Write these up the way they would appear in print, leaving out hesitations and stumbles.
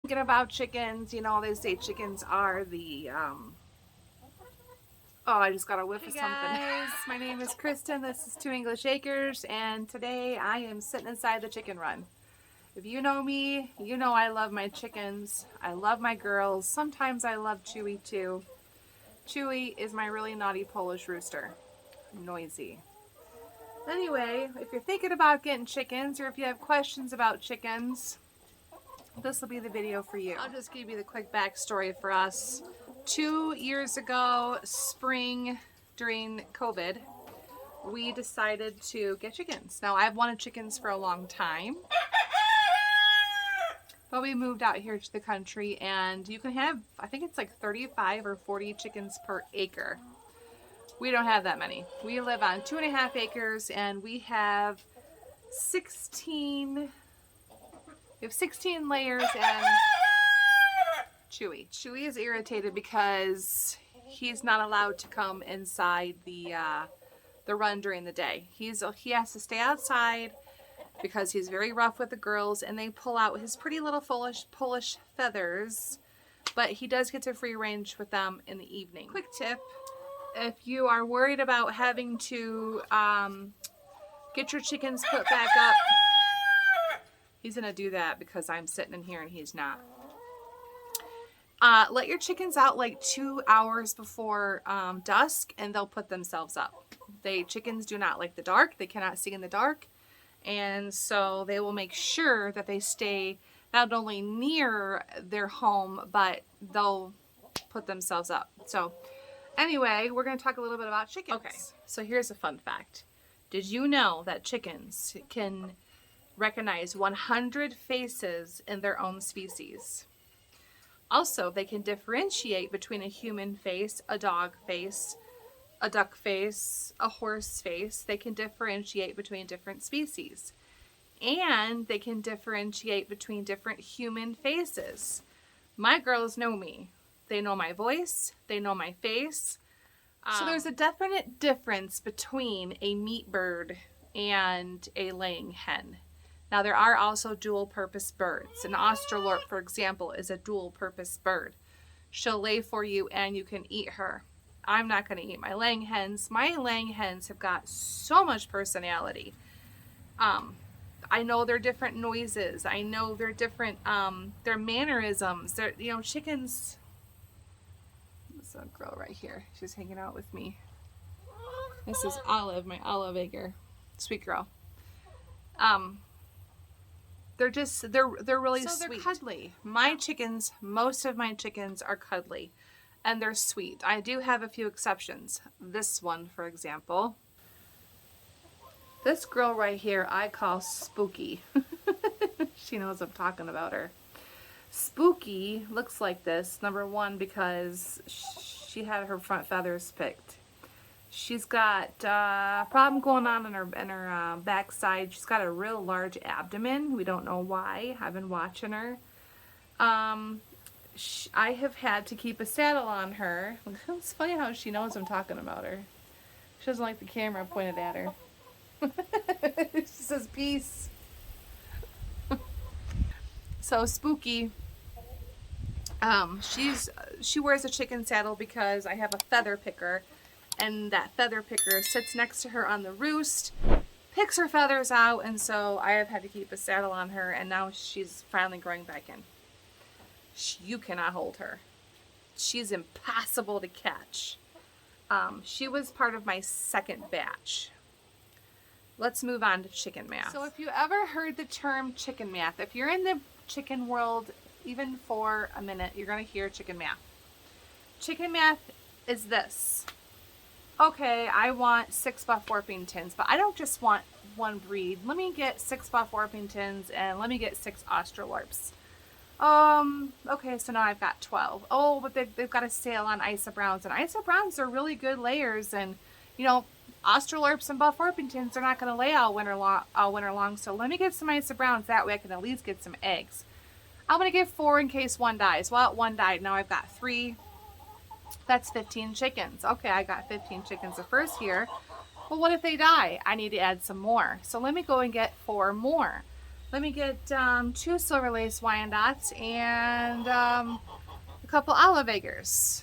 Thinking about chickens, you know, they say chickens are the, oh, I just got a whiff of something. Guys, my name is Kristen. This is 2 English Acres, and today I am sitting inside the chicken run. If you know me, you know I love my chickens. I love my girls. Sometimes I love Chewy too. Chewy is my really naughty Polish rooster. Noisy. Anyway, if you're thinking about getting chickens, or if you have questions about chickens, this will be the video for you. I'll just give you the quick backstory for us. 2 years ago, spring, during COVID, we decided to get chickens. Now, I've wanted chickens for a long time, but we moved out here to the country, and you can have, I think it's like 35 or 40 chickens per acre. We don't have that many. We live on 2.5 acres, and we have 16 layers, and Chewy is irritated because he's not allowed to come inside the run during the day. He has to stay outside because he's very rough with the girls, and they pull out his pretty little Polish feathers, but he does get to free range with them in the evening. Quick tip, if you are worried about having to get your chickens put back up, he's gonna do that because I'm sitting in here and he's not. Let your chickens out like 2 hours before dusk, and they'll put themselves up. Chickens do not like the dark. They cannot see in the dark. And so they will make sure that they stay not only near their home, but they'll put themselves up. So anyway, we're going to talk a little bit about chickens. Okay, so here's a fun fact. Did you know that chickens can recognize 100 faces in their own species? Also, they can differentiate between a human face, a dog face, a duck face, a horse face. They can differentiate between different species. And they can differentiate between different human faces. My girls know me. They know my voice. They know my face. So there's a definite difference between a meat bird and a laying hen. Now, there are also dual-purpose birds. An Australorp, for example, is a dual-purpose bird. She'll lay for you and you can eat her. I'm not going to eat my laying hens. My laying hens have got so much personality. I know their different noises. I know their different, their mannerisms. Chickens. This little girl right here. She's hanging out with me. This is Olive, my Olive Egger. Sweet girl. They're really sweet. So they're cuddly. Most of my chickens are cuddly, and they're sweet. I do have a few exceptions. This one, for example. This girl right here, I call Spooky. She knows I'm talking about her. Spooky looks like this, number one, because she had her front feathers picked. She's got a problem going on in her backside. She's got a real large abdomen. We don't know why. I've been watching her. I have had to keep a saddle on her. It's funny how she knows I'm talking about her. She doesn't like the camera pointed at her. She says peace. So Spooky, she wears a chicken saddle because I have a feather picker. And that feather picker sits next to her on the roost, picks her feathers out, and so I have had to keep a saddle on her, and now she's finally growing back in. You cannot hold her. She's impossible to catch. She was part of my second batch. Let's move on to chicken math. So if you ever heard the term chicken math, if you're in the chicken world even for a minute, you're going to hear chicken math. Chicken math is this. Okay, I want 6 Buff Orpingtons, but I don't just want one breed. Let me get 6 Buff Orpingtons and let me get 6 Australorps. Okay, so now I've got 12. Oh, but they've got a sale on Isa Browns, and Isa Browns are really good layers, and Australorps and Buff Orpingtons are not going to lay all winter long, so let me get some Isa Browns. That way I can at least get some eggs. I'm going to get 4 in case one dies. Well, one died. Now I've got 3. That's 15 chickens. Okay, I got 15 chickens the first year. Well, what if they die? I need to add some more. So let me go and get 4 more. Let me get 2 silver lace Wyandottes and a couple olive eggers.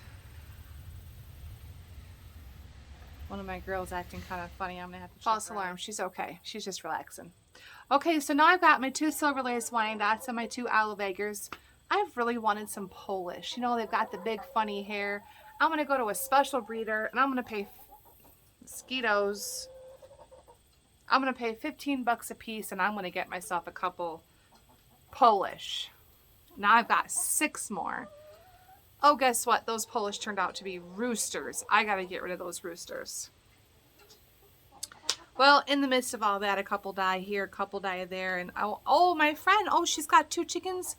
One of my girls acting kind of funny. I'm gonna have to false alarm. She's okay. She's just relaxing. Okay, so now I've got my 2 silver lace Wyandottes and my 2 olive eggers. I've really wanted some Polish. You know, they've got the big funny hair. I'm gonna go to a special breeder and I'm gonna pay mosquitoes. I'm gonna pay 15 bucks a piece and I'm gonna get myself a couple Polish. Now I've got 6 more. Oh, guess what? Those Polish turned out to be roosters. I gotta get rid of those roosters. Well, in the midst of all that, a couple die here, a couple die there, and oh, my friend, oh, she's got 2 chickens.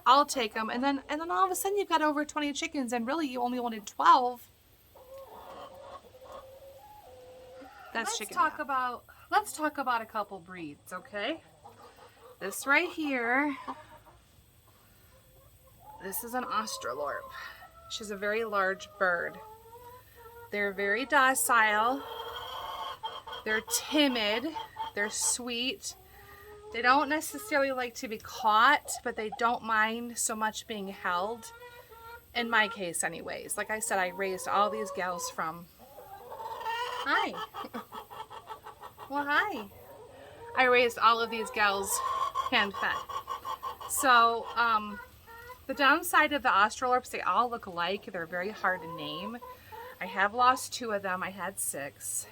I'll take them, and then all of a sudden you've got over 20 chickens, and really you only wanted 12. That's chicken. Let's talk about a couple breeds, okay? This right here. This is an Australorp. She's a very large bird. They're very docile. They're timid. They're sweet. They don't necessarily like to be caught, but they don't mind so much being held. In my case anyways. Like I said, I raised all these gals from... Hi. Well, hi. I raised all of these gals hand-fed. So, the downside of the Australorps, they all look alike. They're very hard to name. I have lost 2 of them. I had 6.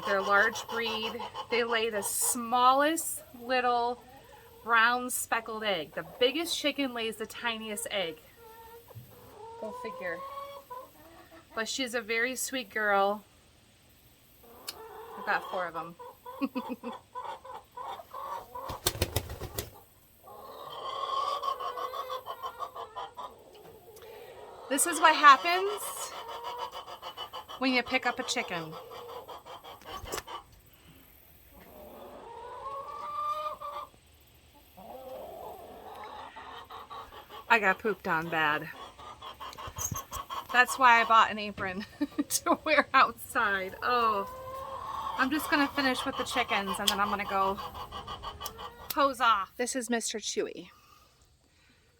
They're a large breed. They lay the smallest little brown speckled egg. The biggest chicken lays the tiniest egg. Go figure. But she's a very sweet girl. I've got 4 of them. This is what happens when you pick up a chicken. I got pooped on bad. That's why I bought an apron to wear outside. Oh, I'm just gonna finish with the chickens and then I'm gonna go hose off. This is Mr. Chewy.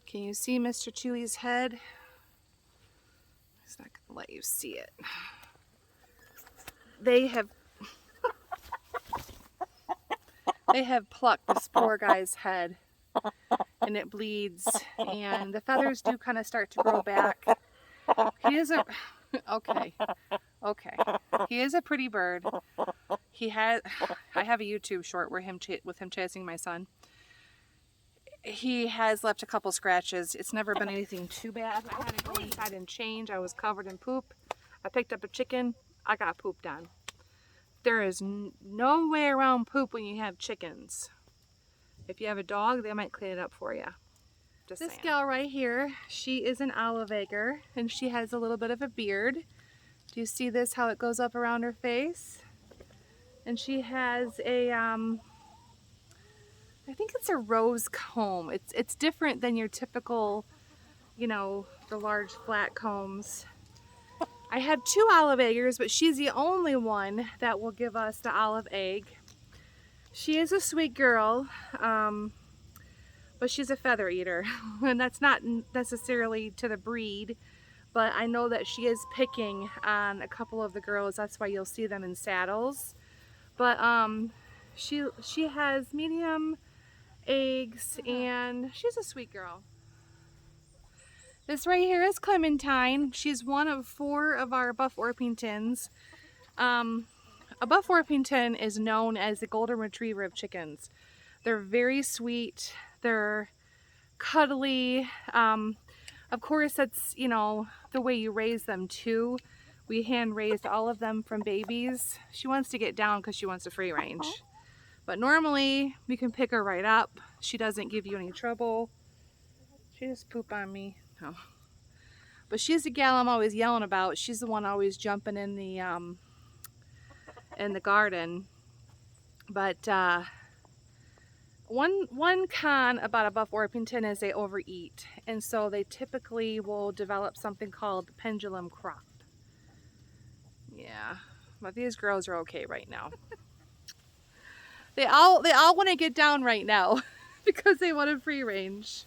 Can you see Mr. Chewy's head? He's not gonna let you see it. They have plucked this poor guy's head and it bleeds and the feathers do kind of start to grow back. He is a okay. He is a pretty bird. I have a YouTube short where with him chasing my son. He has left a couple scratches. It's never been anything too bad. I had to go inside and change. I was covered in poop. I picked up a chicken. I got pooped on. There is no way around poop when you have chickens. If you have a dog, they might clean it up for you. Just this saying. Gal right here, she is an olive egger, and she has a little bit of a beard. Do you see this, how it goes up around her face? And she has a, I think it's a rose comb. It's different than your typical, you know, the large flat combs. I have 2 olive eggers, but she's the only one that will give us the olive egg. She is a sweet girl, but she's a feather eater, and that's not necessarily to the breed, but I know that she is picking on a couple of the girls. That's why you'll see them in saddles. But she has medium eggs, and she's a sweet girl. This right here is Clementine. She's one of 4 of our Buff Orpingtons. A Buff Orpington is known as the golden retriever of chickens. They're very sweet. They're cuddly. Of course, that's, you know, the way you raise them too. We hand raised all of them from babies. She wants to get down because she wants a free range. But normally, we can pick her right up. She doesn't give you any trouble. She just pooped on me. Oh. But she's the gal I'm always yelling about. She's the one always jumping in the garden. But one con about a Buff Orpington is they overeat, and so they typically will develop something called pendulum crop. Yeah, but these girls are okay right now. They all want to get down right now because they want a free range.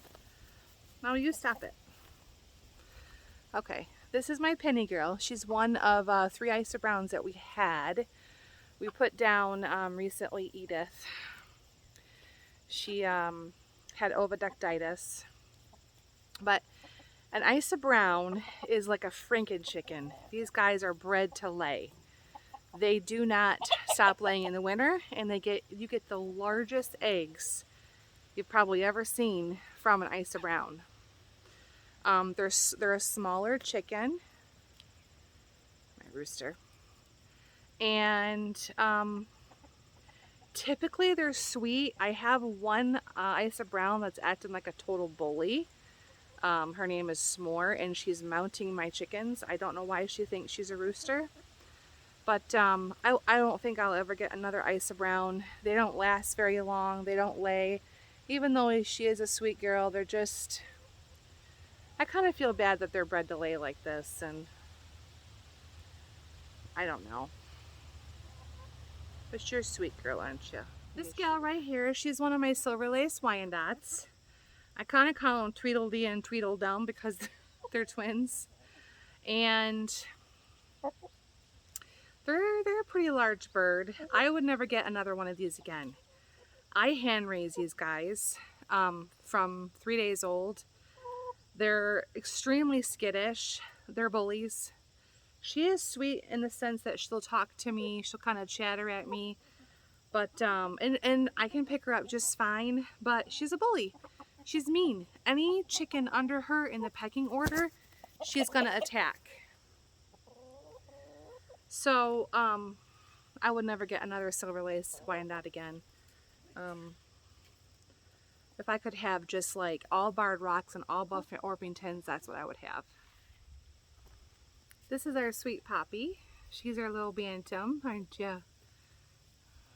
Now you stop it. Okay, this is my Penny girl. She's one of 3 Isa Browns that we had. We put down recently Edith. She had oviductitis. But an Isa Brown is like a Franken chicken. These guys are bred to lay. They do not stop laying in the winter, and you get the largest eggs you've probably ever seen from an Isa Brown. They're a smaller chicken, my rooster, and typically they're sweet. I have one Isa Brown that's acting like a total bully. Her name is S'more, and she's mounting my chickens. I don't know why she thinks she's a rooster. But I don't think I'll ever get another Isa Brown. They don't last very long. They don't lay. Even though she is a sweet girl, they're just... I kind of feel bad that they're bred to lay like this, and I don't know. But you're a sweet girl, aren't you? This gal right here, she's one of my Silver Lace Wyandottes. I kind of call them Tweedledee and Tweedledum because they're twins. And they're a pretty large bird. I would never get another one of these again. I hand raise these guys from 3 days old. They're extremely skittish. They're bullies. She is sweet in the sense that she'll talk to me. She'll kind of chatter at me. But, and I can pick her up just fine. But she's a bully. She's mean. Any chicken under her in the pecking order, she's going to attack. So, I would never get another Silver Lace Wyandotte again. If I could have just like all barred rocks and all buff Orpingtons, that's what I would have. This is our sweet Poppy. She's our little bantam, aren't you?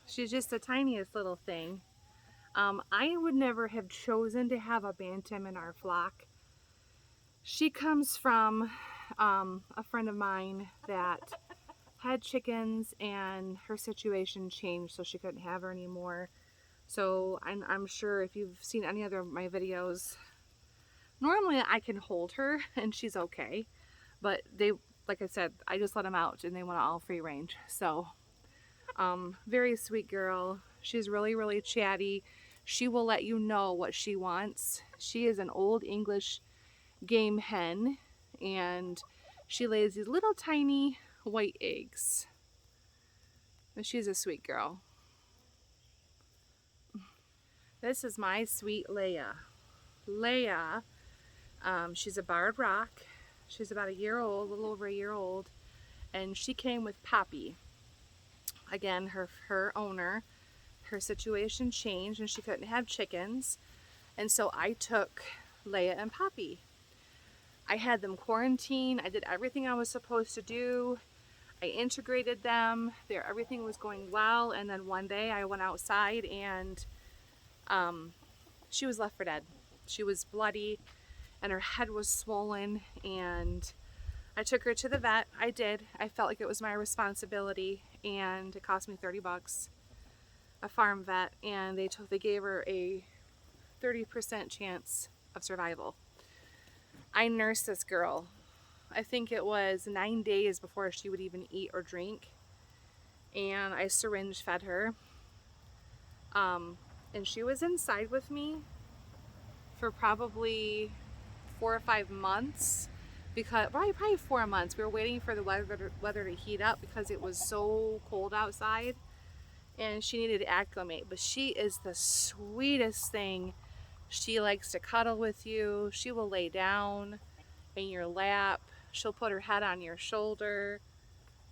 She's just the tiniest little thing. I would never have chosen to have a bantam in our flock. She comes from a friend of mine that had chickens, and her situation changed, so she couldn't have her anymore. So I'm sure if you've seen any other of my videos, normally I can hold her and she's okay. But they, like I said, I just let them out and they want all free range. So, very sweet girl. She's really, really chatty. She will let you know what she wants. She is an old English game hen, and she lays these little tiny white eggs. But she's a sweet girl. This is my sweet Leia. Leia, she's a barred rock. She's about a year old, a little over a year old, and she came with Poppy. Again, her owner, her situation changed and she couldn't have chickens, and so I took Leia and Poppy. I had them quarantined. I did everything I was supposed to do. I integrated them. Everything was going well, and then one day I went outside and she was left for dead. She was bloody and her head was swollen, and I took her to the vet. I did. I felt like it was my responsibility, and it cost me 30 bucks, a farm vet, and they gave her a 30% chance of survival. I nursed this girl. I think it was 9 days before she would even eat or drink, and I syringe fed her. And she was inside with me for probably 4 or 5 months, because probably 4 months. We were waiting for the weather to heat up because it was so cold outside, and she needed to acclimate. But she is the sweetest thing. She likes to cuddle with you. She will lay down in your lap. She'll put her head on your shoulder.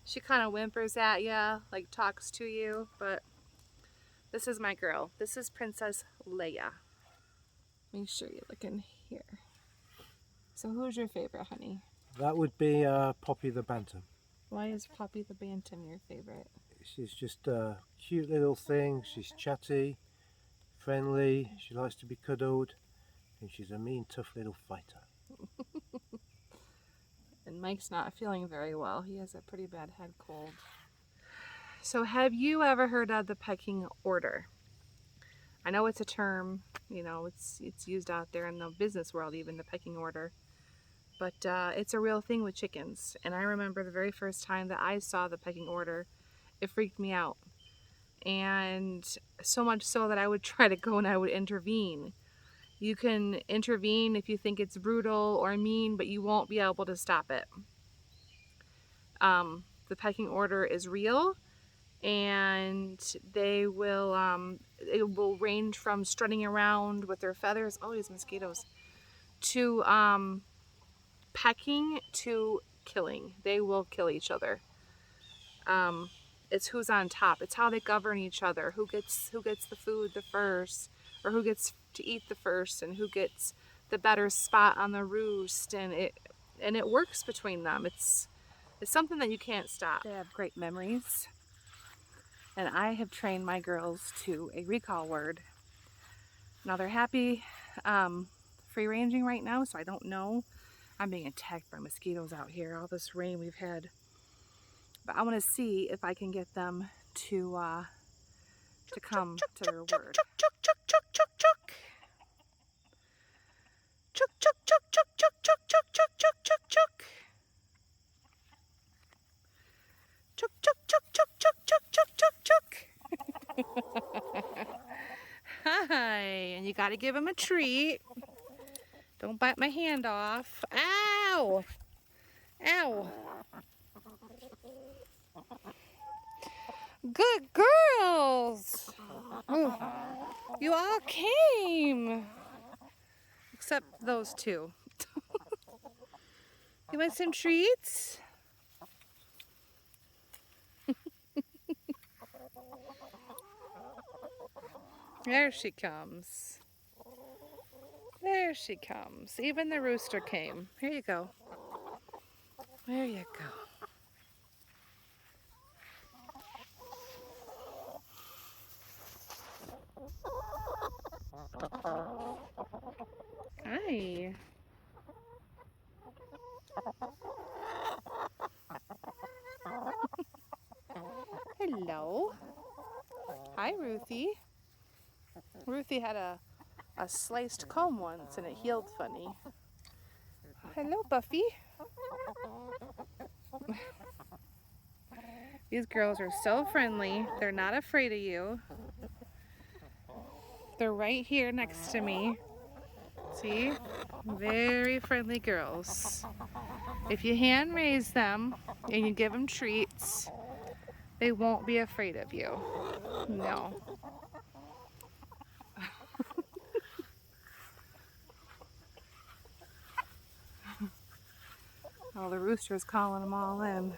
She kind of whimpers at you, like talks to you, but this is my girl. This is Princess Leia. Make sure you look in here. So who's your favorite, honey? That would be Poppy the Bantam. Why is Poppy the Bantam your favorite? She's just a cute little thing. She's chatty, friendly, she likes to be cuddled, and she's a mean, tough little fighter. And Mike's not feeling very well. He has a pretty bad head cold. So have you ever heard of the pecking order? I know it's a term, you know, it's used out there in the business world, even the pecking order. But it's a real thing with chickens. And I remember the very first time that I saw the pecking order, it freaked me out. And so much so that I would try to go and I would intervene. You can intervene if you think it's brutal or mean, but you won't be able to stop it. The pecking order is real, and it will range from strutting around with their feathers, oh, these mosquitoes, to pecking to killing. They will kill each other. It's who's on top. It's how they govern each other. Who gets the food the first, or who gets to eat the first, and who gets the better spot on the roost. And it works between them. It's something that you can't stop. They have great memories, and I have trained my girls to a recall word. Now they're happy, free ranging right now, so I don't know. I'm being attacked by mosquitoes out here. All this rain we've had. But I want to see if I can get them to come to their word. Hi, and you got to give them a treat. Don't bite my hand off. Ow! Ow! Good girls! Ooh. You all came! Except those two. You want some treats? There she comes. There she comes. Even the rooster came. Here you go. There you go. Hi. Hello. Hi, Ruthie. Ruthie had a sliced comb once and it healed funny. Hello, Buffy. These girls are so friendly. They're not afraid of you. They're right here next to me. See? Very friendly girls. If you hand raise them and you give them treats, they won't be afraid of you. No. Oh, the rooster's calling them all in.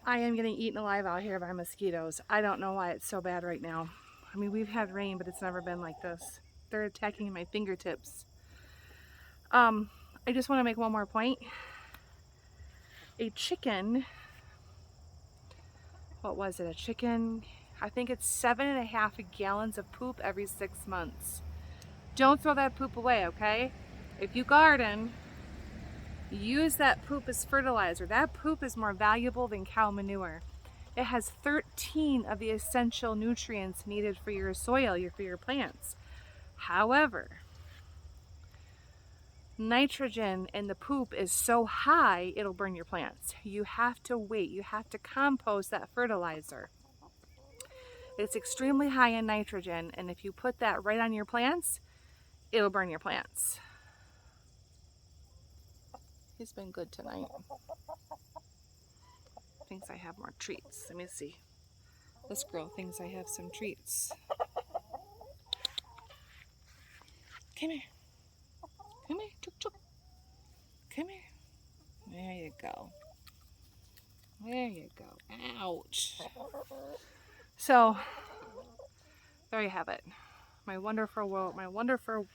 I am getting eaten alive out here by mosquitoes. I don't know why it's so bad right now. I mean, we've had rain, but it's never been like this. They're attacking my fingertips. I just want to make one more point. A chicken, what was it? A chicken, I think it's 7.5 gallons of poop every 6 months. Don't throw that poop away, okay? If you garden, use that poop as fertilizer. That poop is more valuable than cow manure. It has 13 of the essential nutrients needed for your soil, for your plants. However, nitrogen in the poop is so high, it'll burn your plants. You have to wait. You have to compost that fertilizer. It's extremely high in nitrogen, and if you put that right on your plants, it'll burn your plants. He's been good tonight. Thinks I have more treats. Let me see. This girl thinks I have some treats. Come here. Come here. Chuk, chuk. Come here. There you go. There you go. Ouch. So, there you have it. My wonderful world, my wonderful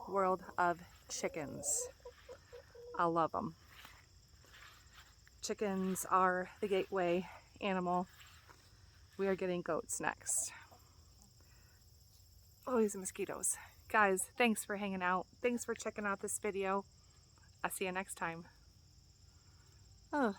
world of chickens. I love them. Chickens are the gateway animal. We are getting goats next. Oh, these mosquitoes. Guys, thanks for hanging out. Thanks for checking out this video. I'll see you next time. Ugh.